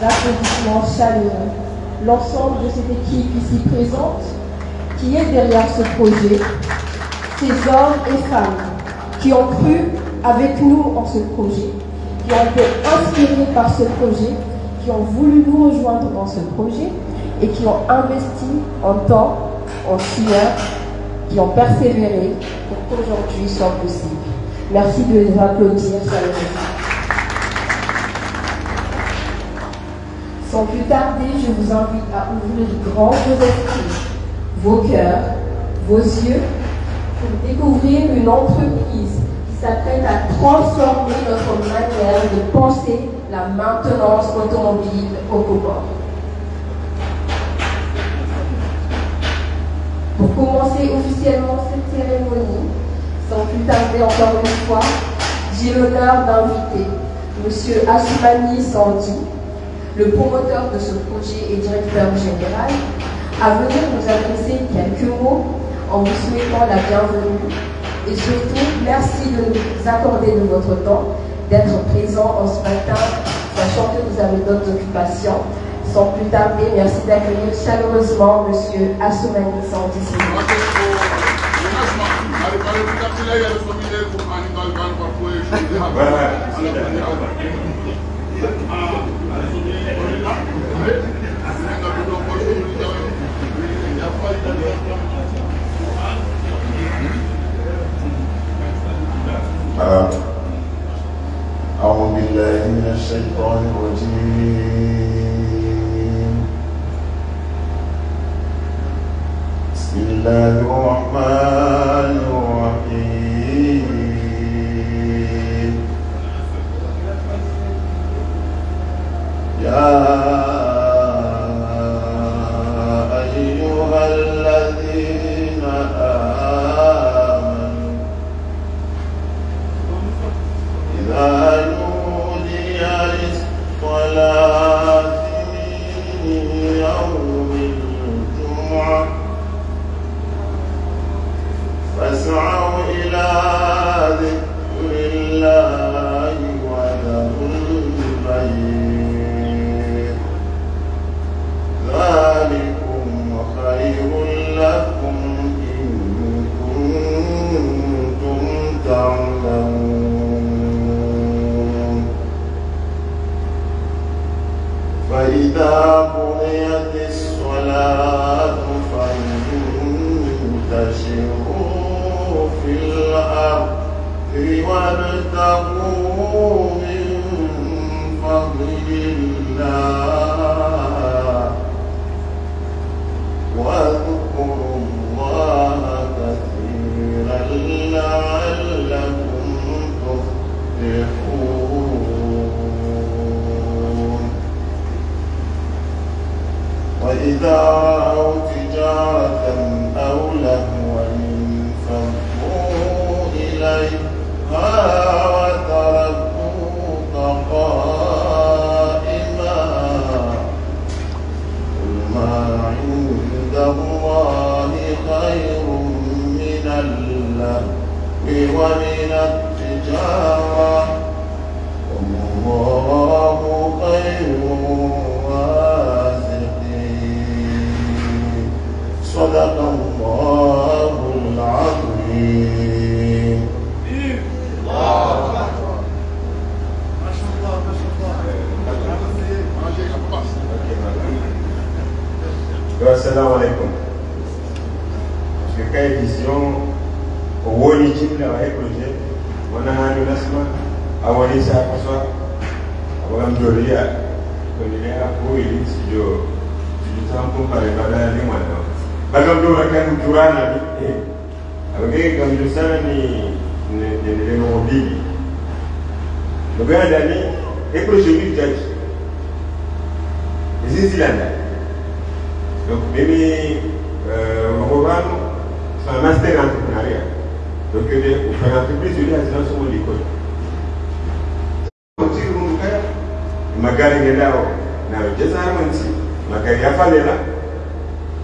d'applaudissements chaleureux l'ensemble de cette équipe ici présente qui est derrière ce projet, ces hommes et femmes qui ont cru avec nous en ce projet, qui ont été inspirés par ce projet, qui ont voulu nous rejoindre dans ce projet et qui ont investi en temps, en sueur, qui ont persévéré pour qu'aujourd'hui soit possible. Merci de les applaudir chaleureusement. Sans plus tarder, je vous invite à ouvrir grand vos esprits, vos cœurs, vos yeux, pour découvrir une entreprise qui s'apprête à transformer notre manière de penser la maintenance automobile au Comores. Pour commencer officiellement cette cérémonie, sans plus tarder encore une fois, j'ai l'honneur d'inviter M. Assoumani Sandi, le promoteur de ce projet et directeur général, à venir nous adresser quelques mots en vous souhaitant la bienvenue et surtout merci de nous accorder de votre temps, d'être présent en ce matin, sachant que vous avez d'autres occupations. Sans plus tarder, merci d'accueillir chaleureusement M. Assoumani Sandi. أعوذ بالله من الشيطان الرجيم. بسم الله الرحمن الرحيم. يا أيها الذين آمنوا إذا نودي للصلاة من يوم الجمعة فاسعوا إلى ذكر الله وذروا البيع ذلكم خير لكم إن كنتم تعلمون. فإذا قضيت الصلاة فانتشروا في الأرض وابتغوا من فضل الله واذكروا الله كثيرا لعلكم تفلحون. وإذا رأوا تجارة أو لهوا انفضوا إليها وتركوك قائما قل ما عند الله خير من اللهو ومن التجارة والله خير الرازقين. صدق الله العظيم. Assalamu alaikum. Parce que quand édition au woni jimla wa projet wana hanu nasma awani sa kaswa awam doria ko ni ya ko ili sijo tampo pale badala ni mwana bagam do kan turana ni abage kam sana ni ndio mbili bagada ni projet ni judge izi landa. Donc, même Robano, c'est un master en entrepreneuriat. Donc, pour faire l'entreprise, il y a des gens sur l'école. Magari ngelao na jeza harmansi magari ya falela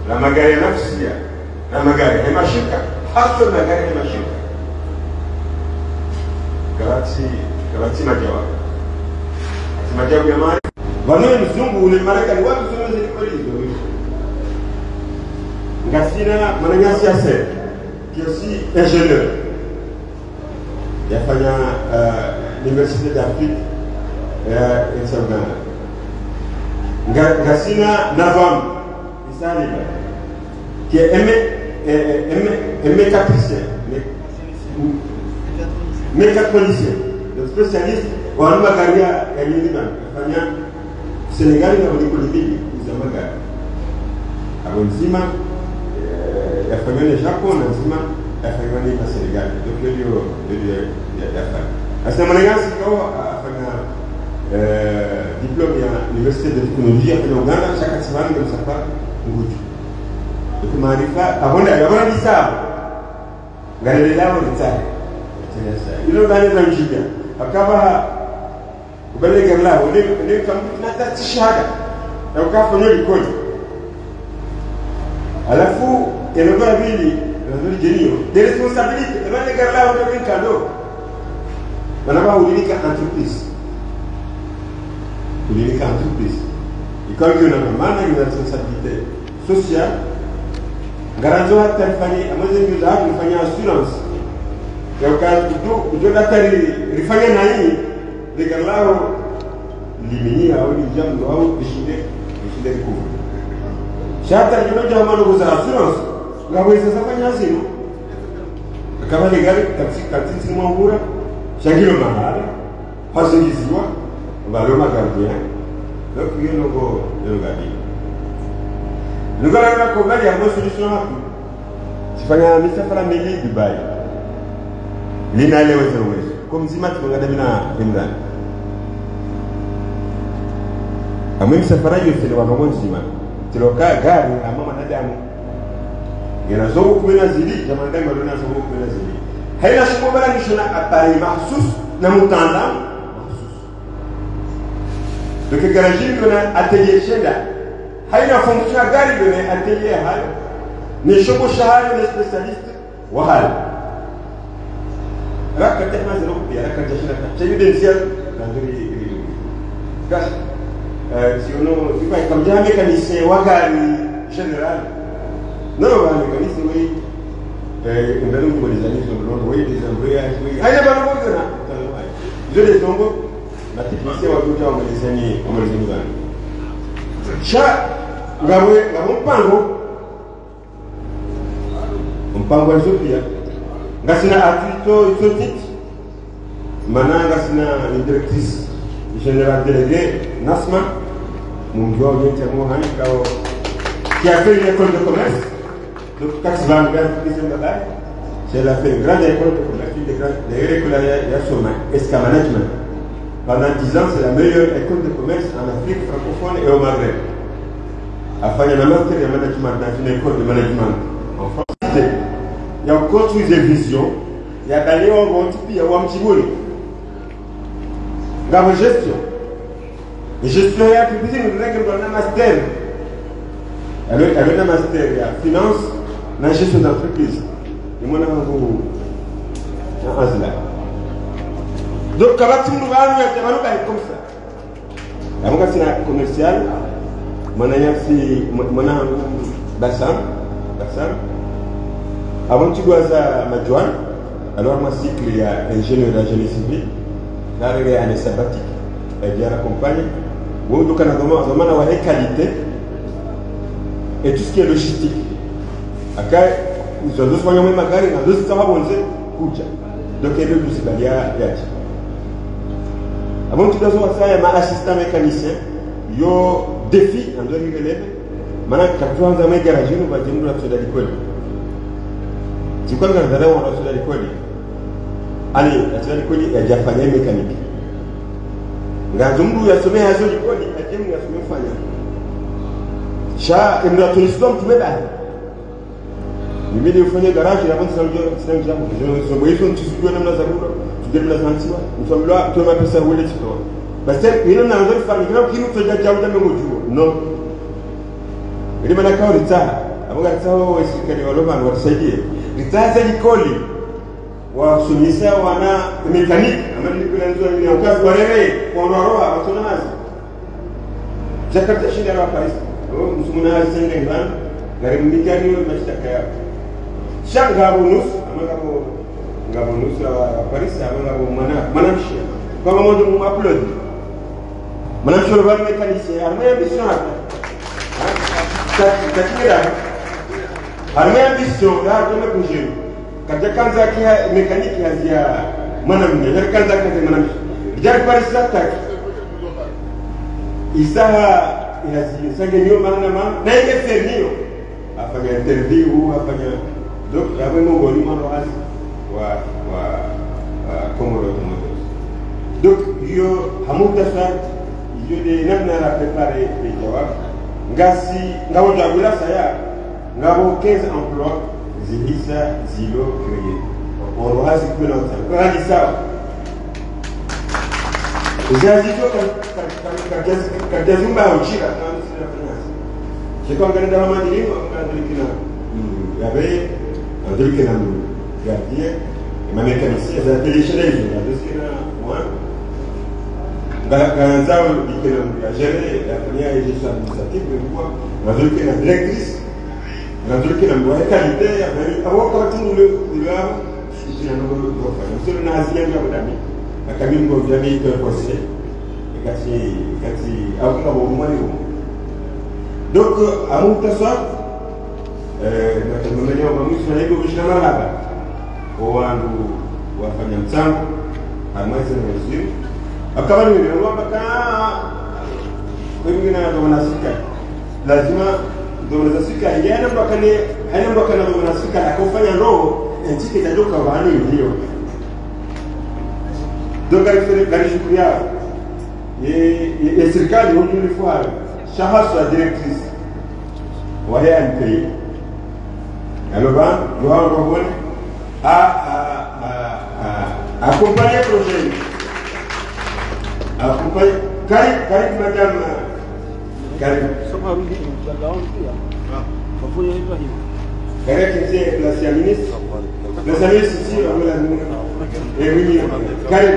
na magari ya nafsia na magari ya mashirika hata magari ya mashirika karati majawabu ya mali Vanwe mzungu ule Marekani watu sio zile hizo. Ngasina mananya siasa kiasi ingénieur. Yafanya Université d'Afrique et Uganda. Ngasina Navam Isali qui est mécanicien, mécanicien, le spécialiste en magari ya Nyinima afanya Sénégal na Bolivie uzamagari abonzima yafanya na Japon na nzima yafanya na Sénégal donc le yafanya asa manangasi kwa afanya diplôme ya Université de technologie ya Uganda chaque semaine comme ça pas nguju donc maarifa abonda yabona bisabu ngale lao nitaka ilo ngale za mjida akaba ubeleke lao ndio kama tunataka shahada na ukafanya rekodi alafu eneo hili ndio jenio de responsabilité ubeleke lao ndio kando wanaba ulilika entreprise ikawa na maana ya responsabilité sociale garanzo hata fanya ambazo ndio za kufanya assurance ya wakati ndio daktari rifanya na hii legalao liminia au jambo au bishinde kuvu shata ndio jamaa ndio za assurance ngaweza safanya asino kama legali katika mwangura shangilo mahali hasingiziwa baloma gardien donc il logo le gadi nugala ko bali ya solution hapo sifanya misafara mili Dubai lina leo wewe kwa mzima tunangada mina Imran amemi safara hiyo sile wa pamoja mzima tiloka gari na mama na damu yana zogo kumena zili jamaa ndio ndio na zogo kumena zili haina shimo bala nishona appareil mahsus na mutandao donc garage kuna atelier shenda haina fonction gari kuna atelier hayo ni shoko shahari na specialist wa hali raka tena zero pia raka jashina cha evidential na ndio gas si uno ipa kama jamii kanisa wa gari general no wa kanisa wewe ndio ndio walizalisha ndio wewe desembria haina bana mbona je les tombe na tikisi wa kuja wamelezeni gani cha ngawe mpango wa Ethiopia ngasina atito isotit mananga sina directrice générale déléguée Nasma mungo yote mo hanikao qui a fait une école de commerce donc taxi van vers December c'est la fait une grande école de commerce une des écoles ya soma esca management. Pendant 10 ans, c'est la meilleure école de commerce en Afrique francophone et au Maghreb. Afin de master de management dans une école de management en France, il y a construit des visions, il y a d'aller au monde, il y a un petit boulot. Dans la gestion. Et gestion, il y a plus de règles dans le master. Avec un master, il y a finance, la gestion d'entreprise. Et moi, je vais donc quand tu nous vas nous être comme ça amuka sina commercial mananya si mana basam avant tu dois ça majoine alors ma cycle il y a ingénieur en génie civil d'arriver année sabbatique et bien accompagné ou donc kana zamana wa qualité et tout ce qui est logistique aka nous avons soigné magari na deux ça va bonzer kucha donc il y a deux sibalia yachi. Avant tout d'abord, ça y a assistant mécanicien, yo défi en 2011. Maintenant, 4 ans à mes garages, nous va dire nous la de l'école. C'est quoi le gars on a de l'école? Allez, la de l'école est déjà fagnée mécanique. Ngazumbu ya somé à zo l'école, a dit nous ya somé fanya. Cha, il nous a tout l'histoire tout bébé. Ni mimi nifanye garage avant de s'enlever, je me voyais son tissu de la Zabura. Nous sommes là, tout le monde peut savoir les histoires. Parce que nous avons une famille qui nous fait déjà dans le jour. Non. Il y a un cas de ça. Avant que ça, est-ce que les Hollandais vont se dire? Ça, c'est l'école. Ou ce ministère, on a une mécanique. On a une mécanique. On a une mécanique. On a une Jakarta shinda wa Paris msumuna asende ngana ngari mikani wa mashtaka yao shanga bonus ngabo bonus wa Paris ngabo manamshi kama moja mu upload manamshi wa mécanicien armée ambition takira armée ambition la kama kujeru kaja kanza kia mekaniki hazia manamne ya kanza kaza manamshi jar Paris attack isaha inazisangenyo manama na ile fernio afanya interview afanya donc avait mon goli manoas wa Comoro Motors donc yo hamuta sa yo de namna la préparer les jawab ngasi ngabo jagula saya ngabo 15 emplois zilisa zilo créé on va se prendre en ça ça Zazito kajazumba uchira na sina finance. Cheko nganda wa madini ngandikina yabe ngandikina gardien ma mécanicien za télécharger ngandikina moi ganzao dikina ya gérer la première gestion administrative de quoi ngandikina directrice ngandikina mwa qualité ya awoka tundu le sina no do fa sio na azia ngabudami akamingo vyami interposé kati avuka bomwani donc amuta soit na tumemenya maamuzi na hivyo bishana maraba wandu wafanya mchango amweze na waziri akawa ni ndio mpaka wengine ndio wanasika lazima ndio wanasika yana mpaka ni haina mpaka ndio wanasika akafanya roho ntike itadoka bani ndio donc la shukria et serikali hunilifua shahasa directrice wa MP aloba yoa robone accompagner projet accompagner kari madame kari somarudi mtandao pia wafanya hivyo hivyo kari kiti place ya ministre place ya ministre si wala mimi kari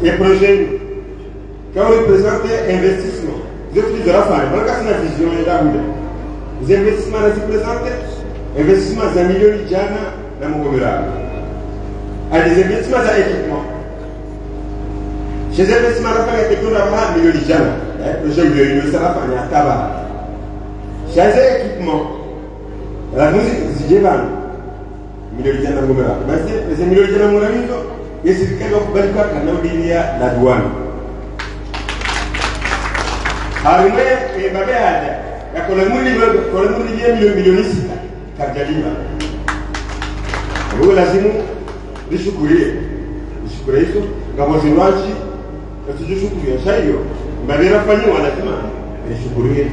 et projet quand on présente investissement vous êtes de la fin voilà c'est la vision et la route les investissements là se présentent investissement d'un million de jana na mugomera à des investissements à équipement chez les investissements là quand il y a tout million de jana projet de l'union ça va faire taba chez les équipements la musique zigevana million de jana mugomera basi les millions de jana mugomera et c'est quelque chose qui est la douane. Armée et Babéade, la colonie millioniste, Kardjalima. Vous l'avez dit, les chocolats, Gabozinwaji, le chocolat, Chayo, Babéra Fanny, on a dit, les chocolats.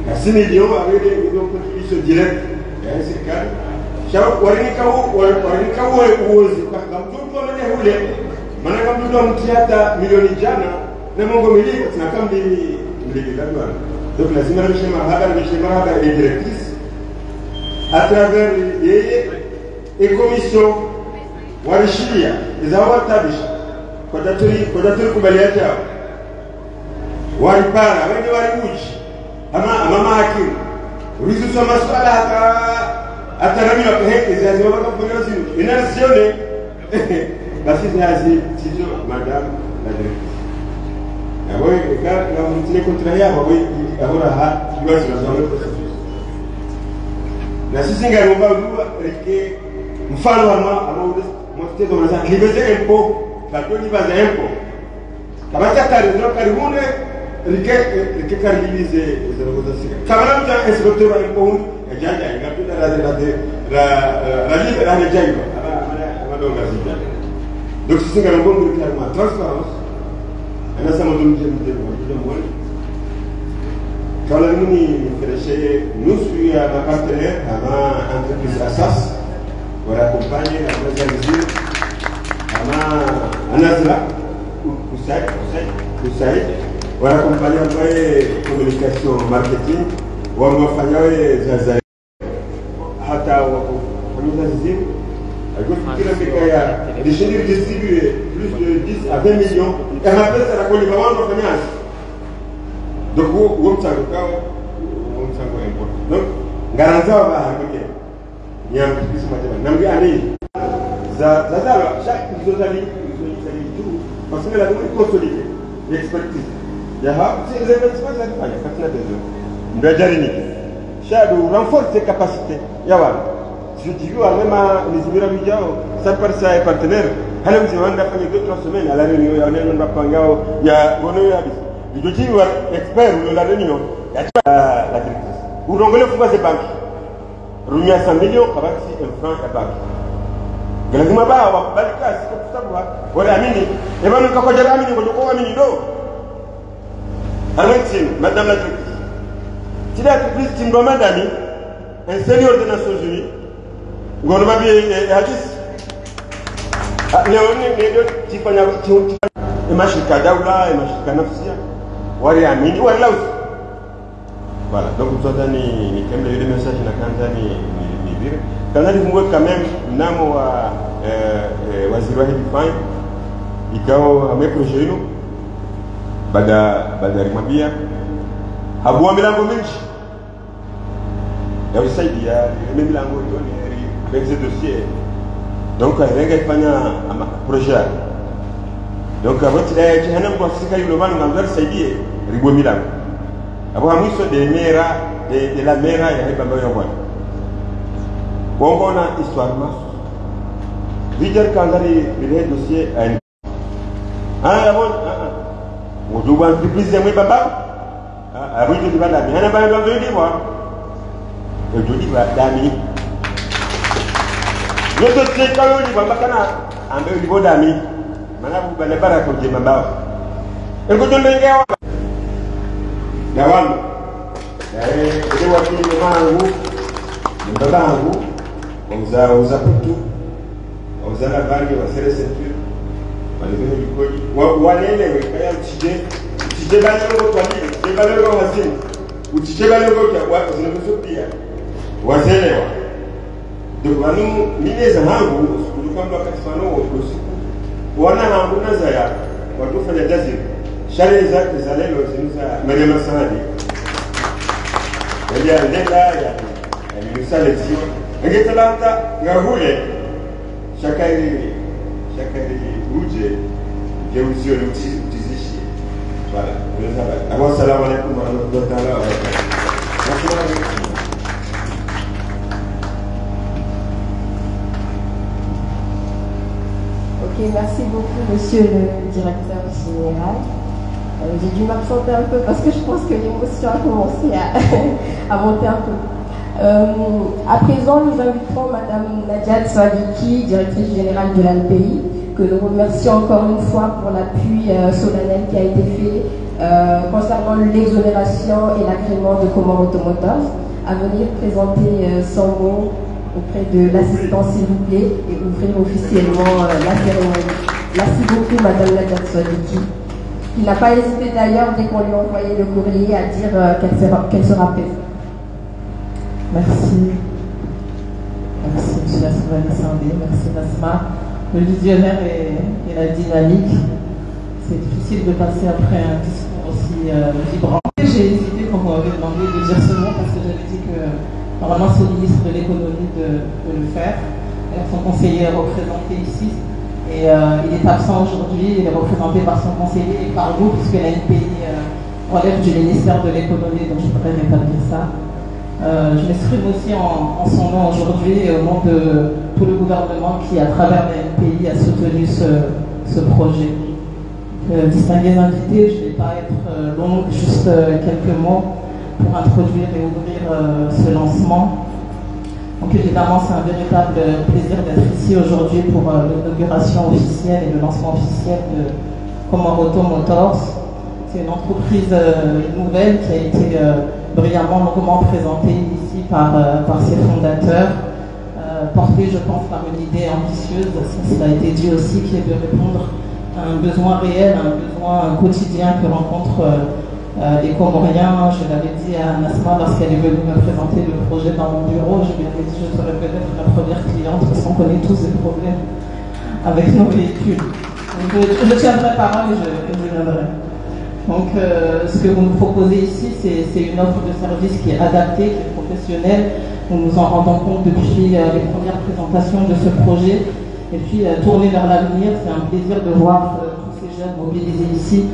La 6 millions avec des contributions directes, et c'est calme. Warinikawo uozi kama mtu anaye hule maana kama mtu mtiata milioni jana na mongo miliko tunakambi mligadwa donc lazima nimesema haba et directrice à travers yeye et commission warishiria izawatabisha kwa daturi kubaliana yao waripara wenye wariuji ama mama hakimu ulizo soma swala atarami wa heke ziazi wabaka kufanya zinu inarisione basi ziazi tizo madame la directrice awe na mtine kontra ya awe ahora ha kiwazi na zawe na sisi ngaromba dua rike mfano ama mtezo mnasa libeze impo kato libaza impo kabata karibune rike karilize zero kabana mja inspecteur wa impo jaja ngapita la libre à l'Éjaïba, donc c'est un bon clairement transparence. On a ça mon Dieu quand la nous suit à ma partenaire, à ma entreprise Assas, pour accompagner la présidence, à ma Anazla, Koussaï, pour accompagner la communication marketing, ou à ma famille Zazaï. Hata wako kamiza zizimu Il y a des chenilles distribuées plus de 10 à 20 millions. Et on appelle ça la colibaman de finance. Donc, on s'en import. Donc, garantir il y a un petit peu de matériel. Chaque zone parce que la demande est consolidée, l'expertise. Il y a des investissements qui sont faits. Chaque renforce ses capacités. Je dis même les immigrants, ça par ça est partenaire. Alors, on a fait 2-3 semaines à la réunion, il y a je dis expert de la réunion, il y a la directrice. Vous regardez le fonds de banque. Il y a 100 millions, il y a un franc à banque. Il y a des gens qui ont fait ça. Voilà, Amini. Et maintenant, quand on a Amini, on a Amini. Madame la directrice. Si la directrice qui me demande un senior des Nations Unies, on va bien Hadis. Léonie, tu connais et Machika Daoula et Machika Nafsia. Voilà, Amini, voilà aussi. Voilà, donc nous avons dit que les messages dans la Tanzanie. Quand on a quand même Namo waziri wa hifadhi ikawa ameproje hilo baada ya kumwambia habua milango mingi ya usaidia ile milango hiyo ni avec ce dossier donc alenga ifanya projet donc awati ya jehana kwa sika yule bana ngamzari saidie ribo milango abo hamwiso de la mera ya haiba ambayo bwana on a histoire masse. Vider Kandari, le dossier a une. On doit entreprise de Baba. Ah, oui, je vais la bien. On a pas besoin de voir. Et je dis, Dami. Le dossier, quand on dit, Baba, un peu au niveau d'Ami. Maintenant, vous n'allez pas raconter Baba. Et quand on le regarde, Nawal. Et vous avez le Baba en vous. Wauza putu, wauza na bangi, wasere senture, walivene likoli, walele wekaya uchije balego kwa nini, uchije balego wasini, uchije balego kwa watu zinamuso pia, wazelewa. Donc wanu mineza hangu, kulikuwa wakati mano usiku, wana hangu na zaya, watu fanya jazir, shale zake za lelo zinuza Mariama Sahadi. Yalia ndela ya misale ziwa. Et talanta ngahule shakari uje geuzi le utizishi voilà alors assalamu alaykum wa rahmatullahi wa barakatuh. Ok, merci beaucoup monsieur le directeur général. J'ai dû m'absenter un peu parce que je pense que l'émotion a commencé à monter un peu. À présent, nous invitons Madame Nadia Tsadiki, directrice générale de l'ANPI, que nous remercions encore une fois pour l'appui solennel qui a été fait concernant l'exonération et l'agrément de Comores Automotors, à venir présenter son mot auprès de l'assistant s'il vous plaît et ouvrir officiellement la cérémonie. Merci beaucoup Madame Nadia Tsadiki. Il n'a pas hésité d'ailleurs dès qu'on lui a envoyé le courrier à dire qu'elle sera présente. Merci. Merci, M. Sandé. Merci, Nasma. Le visionnaire et la dynamique. C'est difficile de passer après un discours aussi vibrant. J'ai hésité quand vous m'avez demandé de dire ce mot parce que j'avais dit que normalement c'est au ministre de l'économie de le faire. Son conseiller est représenté ici et il est absent aujourd'hui. Il est représenté par son conseiller et par vous puisque la NPI relève du ministère de l'économie, donc je voudrais rétablir ça. Je m'exprime aussi en son nom aujourd'hui et au nom de tout le gouvernement qui, à travers la NPI, a soutenu ce projet. Distingués invités, je ne vais pas être longue, juste quelques mots pour introduire et ouvrir ce lancement. Donc évidemment, c'est un véritable plaisir d'être ici aujourd'hui pour l'inauguration officielle et le lancement officiel de Comores Automotors. C'est une entreprise nouvelle qui a été brillamment, longuement présentée ici par ses fondateurs, portée, je pense, par une idée ambitieuse, ça a été dit aussi, qui est de répondre à un besoin réel, à un besoin quotidien que rencontrent les Comoriens. Je l'avais dit à Nasma lorsqu'elle est venue me présenter le projet dans mon bureau. Je lui avais dit je serais peut-être la première cliente parce qu'on connaît tous les problèmes avec nos véhicules. Donc, je tiendrai parole et je viendrai. Donc, ce que vous nous proposez ici, c'est une offre de service qui est adaptée, qui est professionnelle. Nous nous en rendons compte depuis les premières présentations de ce projet. Et puis, tourner vers l'avenir, c'est un plaisir de voir tous ces jeunes mobilisés ici,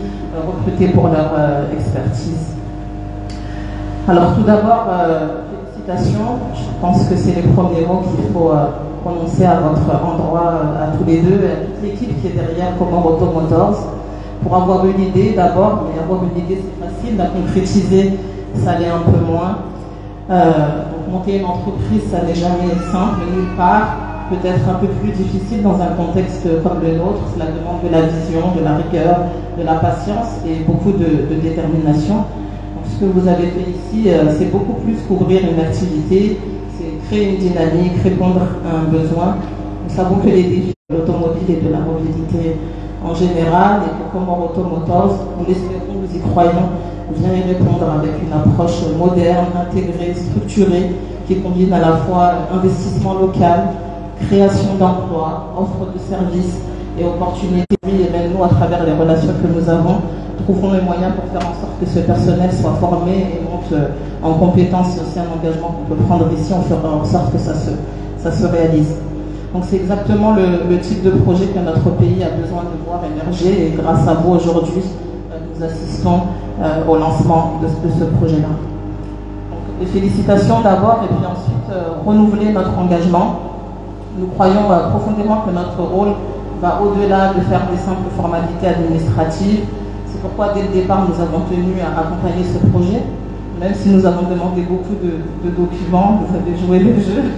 recrutés pour leur expertise. Alors, tout d'abord, félicitations. Je pense que c'est les premiers mots qu'il faut prononcer à votre endroit, à tous les deux, et à toute l'équipe qui est derrière Comore Auto Motors. Pour avoir une idée d'abord, mais avoir une idée c'est facile, la concrétiser ça l'est un peu moins. Donc monter une entreprise ça n'est jamais simple nulle part, peut-être un peu plus difficile dans un contexte comme le nôtre, cela demande de la vision, de la rigueur, de la patience et beaucoup de détermination. Donc ce que vous avez fait ici c'est beaucoup plus qu'ouvrir une activité, c'est créer une dynamique, répondre à un besoin. Nous savons que les défis de l'automobile et de la mobilité en général, et que Comore Auto Motors, nous l'espérons, nous y croyons, vient y répondre avec une approche moderne, intégrée, structurée, qui combine à la fois investissement local, création d'emplois, offre de services et opportunités. Et même nous, à travers les relations que nous avons, trouvons les moyens pour faire en sorte que ce personnel soit formé et monte en compétences et aussi un engagement qu'on peut prendre ici. On fera en sorte que ça se réalise. Donc c'est exactement le type de projet que notre pays a besoin de voir émerger et grâce à vous aujourd'hui, nous assistons au lancement de ce projet-là. Donc les félicitations d'abord et puis ensuite renouveler notre engagement. Nous croyons profondément que notre rôle va au-delà de faire des simples formalités administratives. C'est pourquoi dès le départ nous avons tenu à accompagner ce projet, même si nous avons demandé beaucoup de documents, vous avez joué le jeu.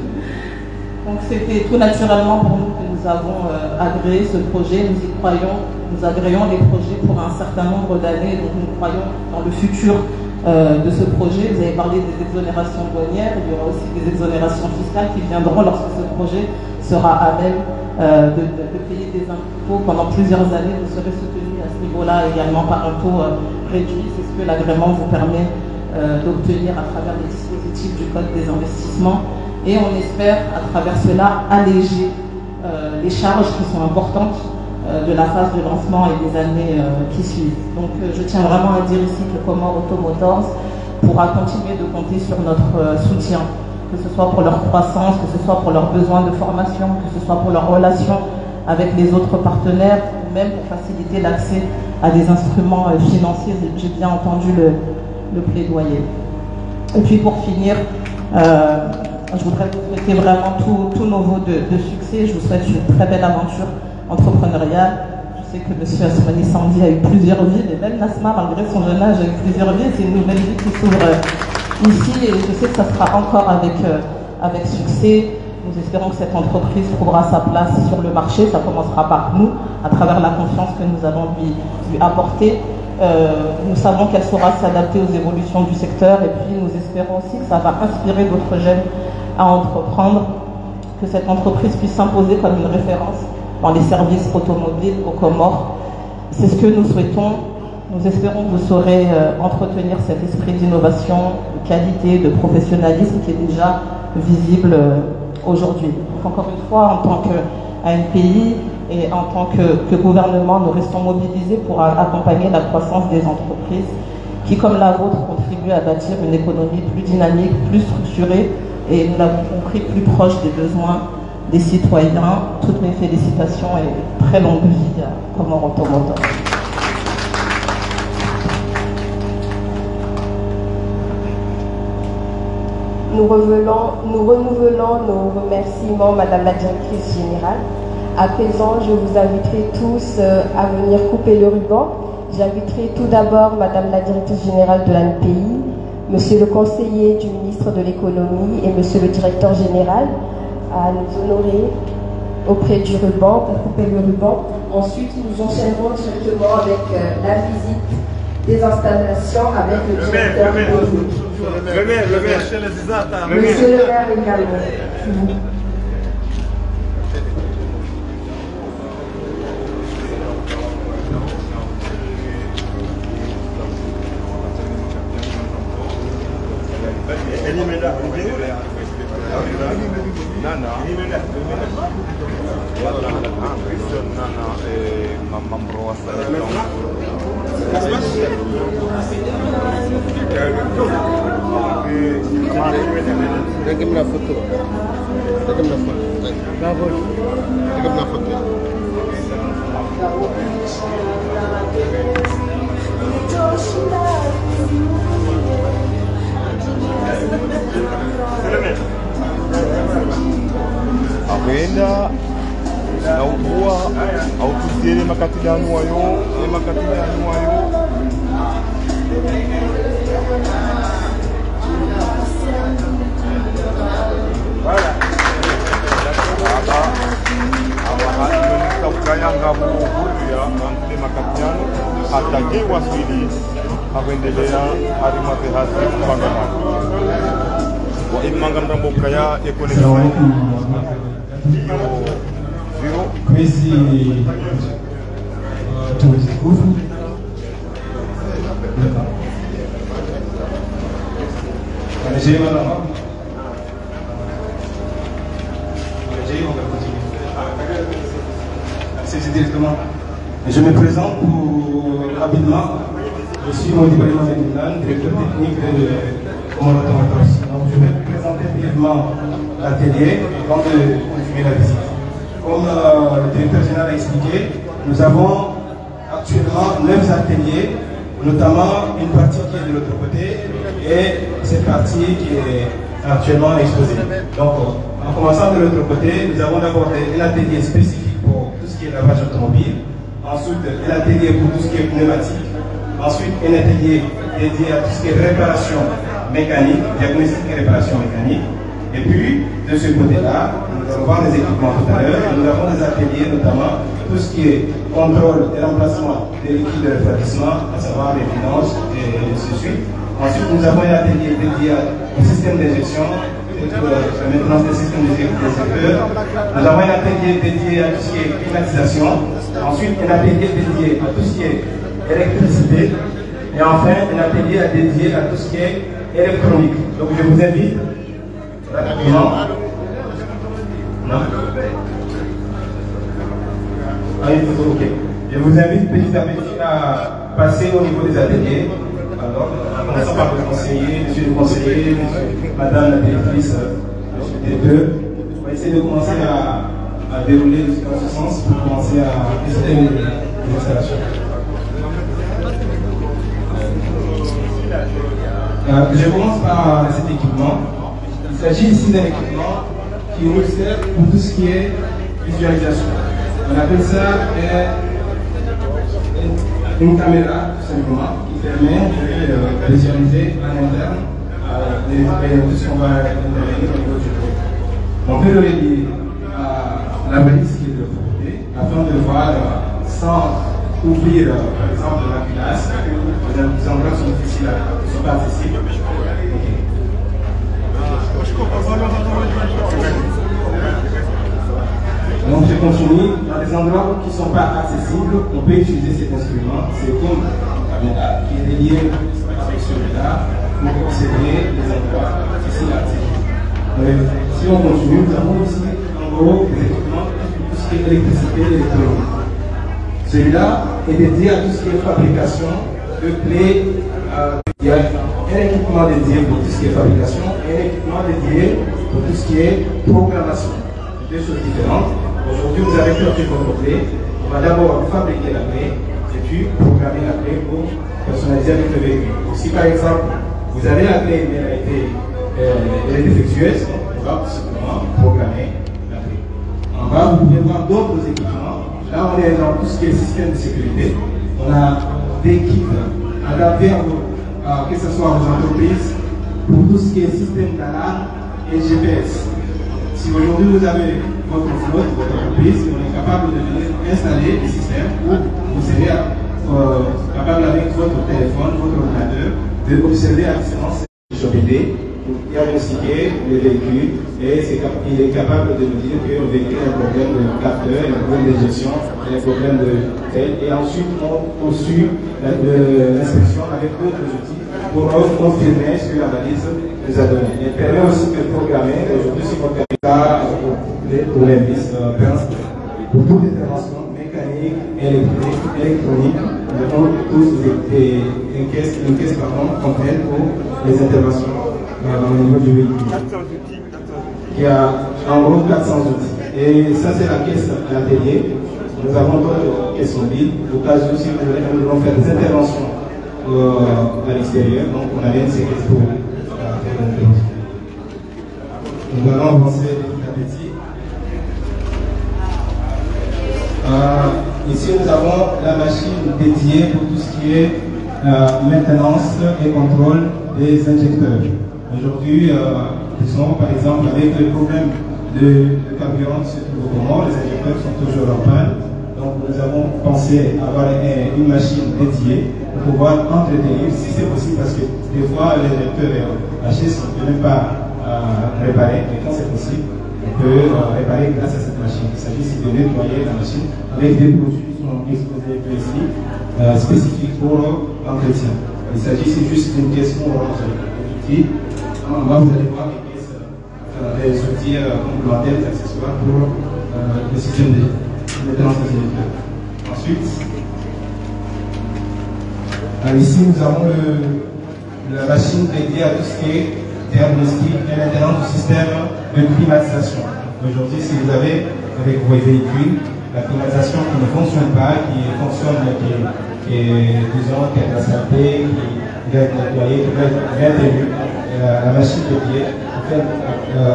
Donc c'était tout naturellement pour nous que nous avons agréé ce projet. Nous y croyons, nous agréons les projets pour un certain nombre d'années. Donc nous croyons dans le futur de ce projet. Vous avez parlé des exonérations douanières. Il y aura aussi des exonérations fiscales qui viendront lorsque ce projet sera à même de payer des impôts pendant plusieurs années. Vous serez soutenus à ce niveau-là également par un taux réduit. C'est ce que l'agrément vous permet d'obtenir à travers les dispositifs du Code des investissements. Et on espère à travers cela alléger les charges qui sont importantes de la phase de lancement et des années qui suivent. Donc je tiens vraiment à dire ici que Comore Auto Motors pourra continuer de compter sur notre soutien, que ce soit pour leur croissance, que ce soit pour leurs besoins de formation, que ce soit pour leurs relations avec les autres partenaires, ou même pour faciliter l'accès à des instruments financiers. J'ai bien entendu le plaidoyer. Et puis pour finir, je voudrais vous souhaiter vraiment tous nos vœux de succès. Je vous souhaite une très belle aventure entrepreneuriale. Je sais que M. Asmani Sandi a eu plusieurs vies, mais même Nasma, malgré son jeune âge, a eu plusieurs vies. C'est une nouvelle vie qui s'ouvre ici et je sais que ça sera encore avec succès. Nous espérons que cette entreprise trouvera sa place sur le marché. Ça commencera par nous, à travers la confiance que nous allons lui apporter. Nous savons qu'elle saura s'adapter aux évolutions du secteur et puis nous espérons aussi que ça va inspirer d'autres jeunes à entreprendre, que cette entreprise puisse s'imposer comme une référence dans les services automobiles aux Comores. C'est ce que nous souhaitons. Nous espérons que vous saurez entretenir cet esprit d'innovation, de qualité, de professionnalisme qui est déjà visible aujourd'hui. Donc encore une fois, en tant qu'ANPI et en tant que gouvernement, nous restons mobilisés pour accompagner la croissance des entreprises qui, comme la vôtre, contribuent à bâtir une économie plus dynamique, plus structurée et, nous l'avons compris, plus proche des besoins des citoyens. Toutes mes félicitations et très longue vie à Comore Auto Motors. Nous renouvelons nos remerciements, Madame la Directrice Générale. À présent, je vous inviterai tous à venir couper le ruban. J'inviterai tout d'abord Madame la Directrice Générale de l'ANPI, Monsieur le Conseiller du Ministre de l'Économie et Monsieur le Directeur Général à nous honorer auprès du ruban pour couper le ruban. Ensuite, nous enchaînerons directement avec la visite des installations avec le directeur technique. Monsieur le maire également. Apenda na ukua au tusiele makati ya nuayo, makati ya nuayo. Ukayanga buya antule makatiano atake waswili avendelea arimate hasi mpangana wa imanga mtambo kaya ekonekisa zero kwezi tuwezekufu directement. Je me présente rapidement. Je suis Modibo Benoulan, directeur technique de Comoro Tomatos. Donc je vais vous présenter brièvement l'atelier avant de continuer la visite. Comme le directeur général a expliqué, nous avons actuellement 9 ateliers, notamment une partie qui est de l'autre côté et cette partie qui est actuellement exposée. Donc en commençant de l'autre côté, nous avons d'abord un atelier spécifique pour tout ce qui est lavage automobile, ensuite un atelier pour tout ce qui est pneumatique, ensuite un atelier dédié à tout ce qui est réparation mécanique, diagnostic et réparation mécanique, et puis de ce côté-là, nous allons voir les équipements tout à l'heure, nous avons des ateliers notamment tout ce qui est contrôle et remplacement des liquides de refroidissement, à savoir les vidanges et ainsi de suite. Ensuite, nous avons un atelier dédié au système d'injection, la maintenance des systèmes d'injecteurs. Nous avons un atelier dédié à tout ce qui est climatisation. Ensuite, un atelier dédié à tout ce qui est électricité. Et enfin, un atelier dédié à tout ce qui est électronique. Donc, je vous invite rapidement. Non. Ah, il faut, ok. Je vous invite petit à petit à passer au niveau des ateliers. Alors, en commençant par le conseiller, monsieur le conseiller, madame la directrice, monsieur D2, on va essayer de commencer à dérouler dans ce sens pour commencer à tester les installations. Je commence par cet équipement. Il s'agit ici d'un équipement qui nous sert pour tout ce qui est visualisation. On appelle ça une caméra, tout simplement, qui permet de visualiser en interne tout ce qu'on va intervenir au niveau du groupe. On peut le relier à la balise qui est de l'autre côté, afin de voir sans ouvrir, par exemple, la culasse, les endroits sont difficiles, ne sont pas accessibles. Donc je continue, dans les endroits qui ne sont pas accessibles, on peut utiliser cet instrument. C'est comme une caméra qui est délié avec celui-là pour observer les endroits difficiles à accéder. Si on continue, nous avons ici en gros des équipements pour tout ce qui est électricité et électronique. Celui-là est dédié à tout ce qui est fabrication de clés. Il y a un équipement dédié pour tout ce qui est fabrication et un équipement dédié pour tout ce qui est programmation. Deux choses différentes. Aujourd'hui, vous avez fait votre clé. On va d'abord fabriquer la clé et puis programmer la clé pour personnaliser avec le véhicule. Si par exemple, vous avez la clé mais elle est défectueuse, on va tout simplement programmer la clé. En bas, vous pouvez voir d'autres équipements. Là, on est dans tout ce qui est système de sécurité. On a des kits adaptés que ce soit aux entreprises pour tout ce qui est système d'alarme et GPS. Si aujourd'hui vous avez votre flotte, votre entreprise, on est capable de venir installer des systèmes où vous serez capable avec votre téléphone, votre ordinateur, d'observer à distance les propriétés diagnostiquer le véhicule et il est capable de nous dire que le véhicule a un problème de capteur, un problème de gestion, un problème de tel. Et ensuite, on poursuit l'inspection avec d'autres outils pour confirmer ce que l'analyse nous a donné. Il permet aussi de programmer, aujourd'hui, si on fait ça pour les vis, pour toute intervention mécanique, électronique, nous avons tous une caisse complète pour les interventions au niveau du véhicule. Il y a en gros 400 outils. Et ça, c'est la caisse d'atelier. Nous avons d'autres caisses mobiles. Au cas où si nous voulons faire des interventions à l'extérieur, donc on amène ces caisses pour faire des interventions. Nous allons avancer petit à petit. Ici, nous avons la machine dédiée pour tout ce qui est maintenance et contrôle des injecteurs. Aujourd'hui, par exemple, avec le problème de carburant, surtout au moment, les injecteurs sont toujours en panne. Donc, nous avons pensé avoir une machine dédiée pour pouvoir entretenir, si c'est possible, parce que des fois, l'injecteur est lâché, on ne peut même pas réparer, mais quand c'est possible, on peut réparer grâce à cette machine. Il s'agit ici de nettoyer la machine avec des produits qui sont exposés ici, spécifiques pour l'entretien. Il s'agit ici juste d'une pièce pour l'outil. En bas, vous allez voir les outils complémentaires, des accessoires pour le système de maintenance des électeurs. Ensuite, ici, nous avons la machine dédiée à tout ce qui est diagnostic et maintenance du système de climatisation. Aujourd'hui, si vous avez avec vos véhicules la climatisation qui ne fonctionne pas, qui fonctionne, qui est, disons, qui est assaltée, qui doit être nettoyée, qui doit être réintégrée, la machine dédiée pour faire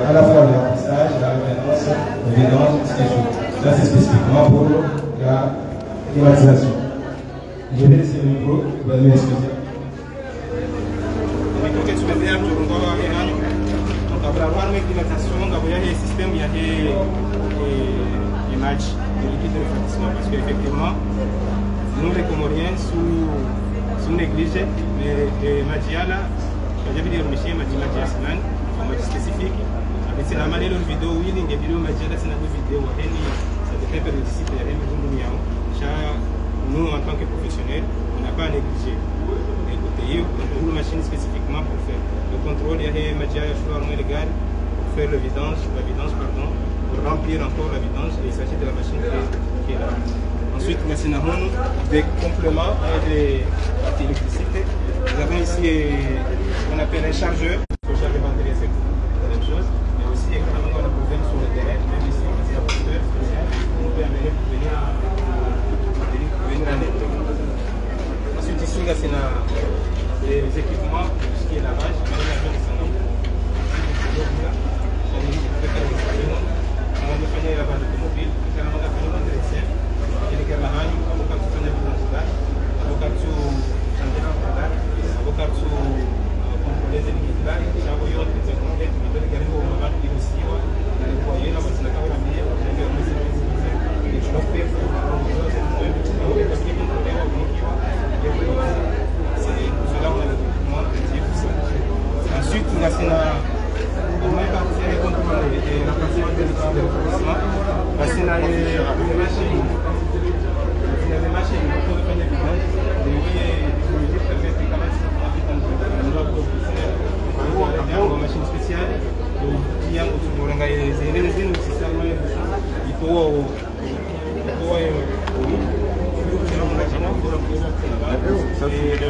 à la fois le remplissage, la maintenance, le vidange, etc. Là, c'est spécifiquement pour la climatisation. Je vais laisser le micro, vous allez m'excuser. Para uma climatização, a sistema e imagem de liquide de refroidissement, parce qu'effectivement, nous les Comoriens sous négligés, mais magia là, j'ai vu dire monsieur magia semaine, magia spécifique. Avec c'est la manière de vidéo, oui, les vidéos magia là, c'est une vidéo, ça dépend de l'unicité, nous en tant que professionnels, on n'a pas à négliger. Écoutez, une machine spécifiquement pour faire le contrôle, il y a des matières légales pour faire la vidange, pour remplir encore la vidange, et il s'agit de la machine qui est là. Ensuite, nous avons des compléments et des électricité. Nous avons ici ce qu'on appelle un chargeur pour charger la batterie, c'est la même chose, mais aussi quand on a un problème sur le terrain, même ici, on a un porteur spécial, on peut amener pour venir en net. Ensuite, ici, on a les équipements, tout ce qui est lavage, ensuite, nous avons machine spéciale yang orang kaya ini sistem itu ça c'est une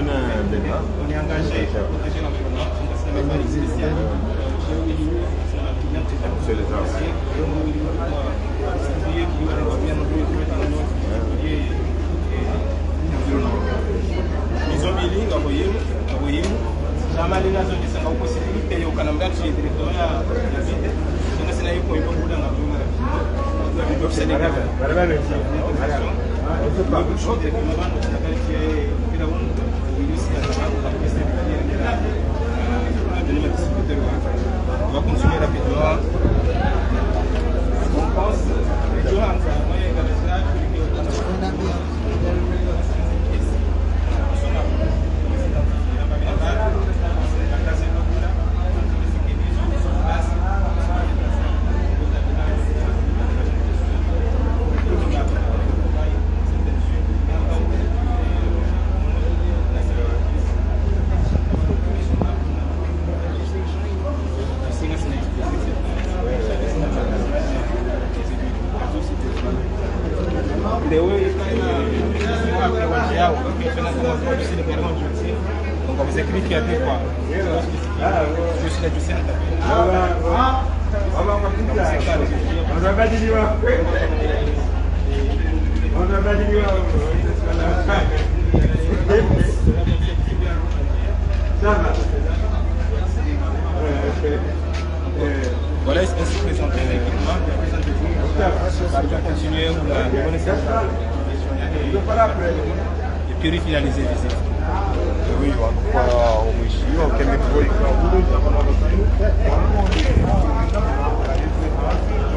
on est engagé pour protéger l'environnement, c'est une machine spéciale. C'est les anciens. Ils ont mis ligne à voyer. Jamais les nations qui sont en possibilité au Canada de chez le directeur à la ville. Donc c'est là qu'il faut y avoir dans la ville. Donc c'est des gars. Voilà le petit. On peut pas chanter comme avant on a qualifié que d'abord il ici à la question de la on va continuer rapidement. On pense que Johan ça moyen de ça contrôle du Sénégal en Djibouti. Donc on vous écrit qu'il y a deux fois. Je suis la du Sénégal. Voilà, est-ce qu'on se présente l'équipement, présentez-vous, continuer la connaissance et puis finaliser les visites. Oui, kwa mwisho chemical ikaulu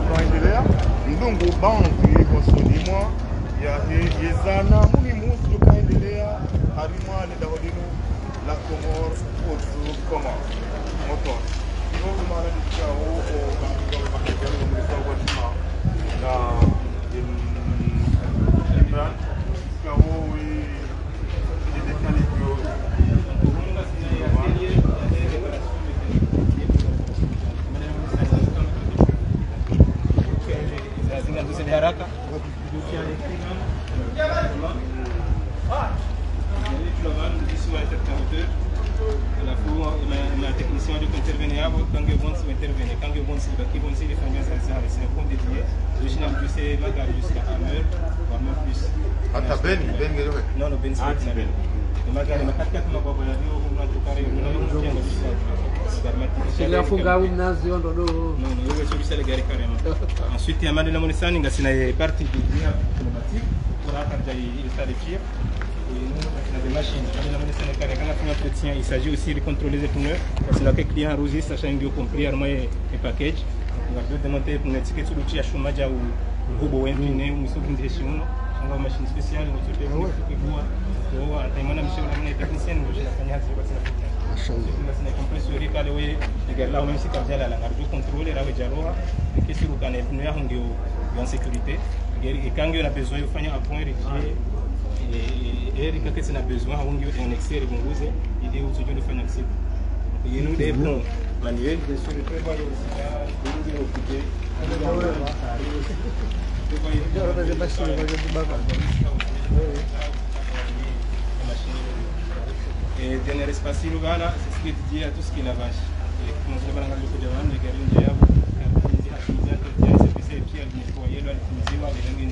tunaendelea ndungu banki konsonimwa ya yezana muhimu tukaendelea harima ledahodinu la Comore otu koma moto ndio maana nikao o banki kwa makabali mlikuwa kwa tuma na Imran kao haraka la technicien de intervenir quand ils vont intervenir quand ils vont se les familles c'est un point dédié le général du C va jusqu'à Hammer voire même plus non non Ben c'est magari ma 4 ma baba ya leo kuna tukare Sila funga umnazi ondo do. Non, non, io sono le gare carrément. Ensuite, il y a Madeleine Monessani, il y a une partie de pneumatique pour atteindre le stade de tir. Et nous, on a des machines. Madeleine Monessani, quand on a fait l'entretien, il s'agit aussi de contrôler les pneus. Parce que là, les clients arrosés, sachant qu'ils ont compris les packages. On va démonter pour mettre ticket sur l'outil à chômage ou robot incliné ou une direction. On a une machine spéciale, on a une technicienne, on a une compressori kale we la même si kabjala la ngardu contrôler la wejaroa et sur le canal pneu yangu en sécurité et quand on a besoin de faire un point régulier et quand on a besoin on un excès bongoze il est autour de faire un excès et nous des bons manuels bien sûr très bon aussi là occupé et dernier espace là c'est ce qui est dédié à tout ce qui est lavage et comme je l'ai dit le coup de les garines déjà service et puis nettoyer là utiliser les garines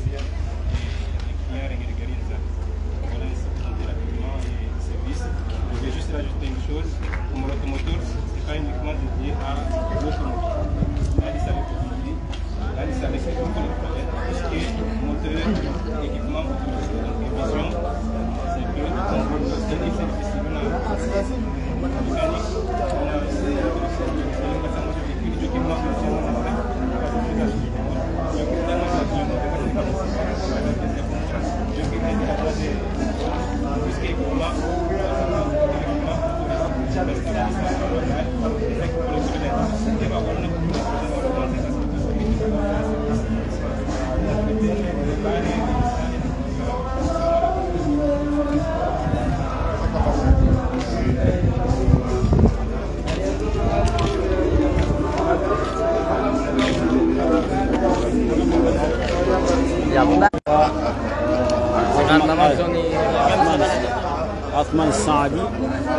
et les garines voilà c'est présenter rapidement les services je vais juste rajouter une chose pour l'automoteur c'est pas uniquement dédié à l'automobile là il s'arrête aujourd'hui là il s'arrête tout ce qui est moteur équipement donc vision c'est que Athman Saadi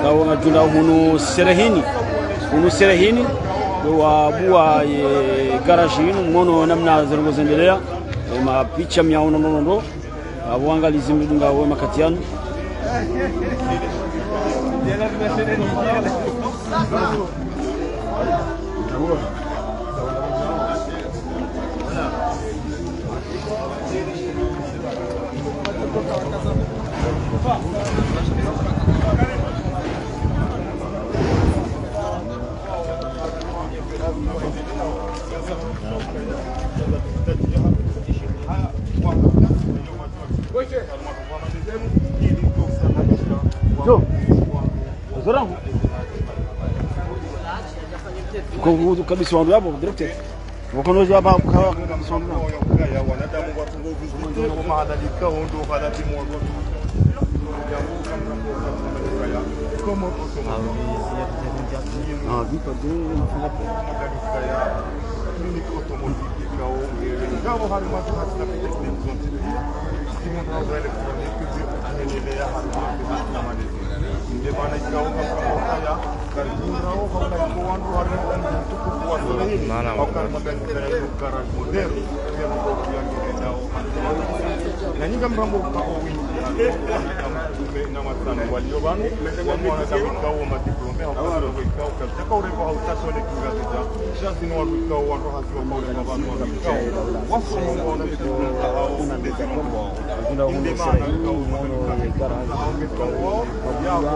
kawa junda hunu serehini wa bua garage mono namna zirgo zendelea ma picha miao nono abwangalizi mdunga wa makatiano Kwa kabisa wandu hapo director. Wakonoje hapa kwa kabisa wandu. Ya wanadamu watu ngo vizuri kwa maana dikaondo hala timu wako. Como ah, vipo ndio ya clinique automotive kao ngao hali watu hasa na technique zote. Simu ndio électronique kaendelea na malezi ndio maana ikawa kama haya karibuni kama iko wandu harimo tukufu wa hili wakati magari ya kara modern pia mko nao na nyinga mrambo kwa wingi na matano walio banu wana tabikao madiplome au kwa vikao kama ureko au tasole kingaza shazi no vikao watu hasio kwa ule mabano wa vikao wasomo wana diplome au ndezi mambo ndio maana kwa vikao yao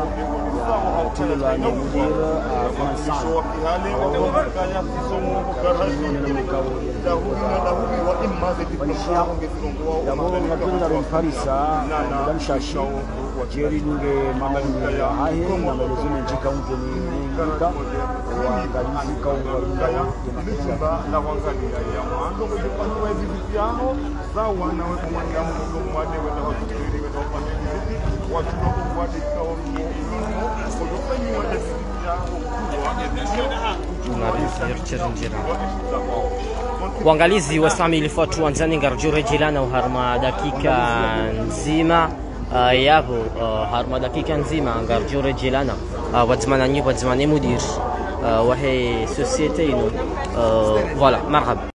Jerry Nunge maoni ya hahe na maelezo mengi kaunti ni ngika waangalizi kaunti na wangalia ya mwanzo kwa sababu hivi vijana sawa na wewe mmoja mmoja mmoja wenda wafikiri wenda wafanye hivi watu kwa kwa uangalizi wa Sami ilifuatu anzani ngarjure jilana uharma dakika nzima yapo harma dakika nzima ngarjure jilana wadzmana nyi wadzmane mudir wahe societe ino voilà marhaba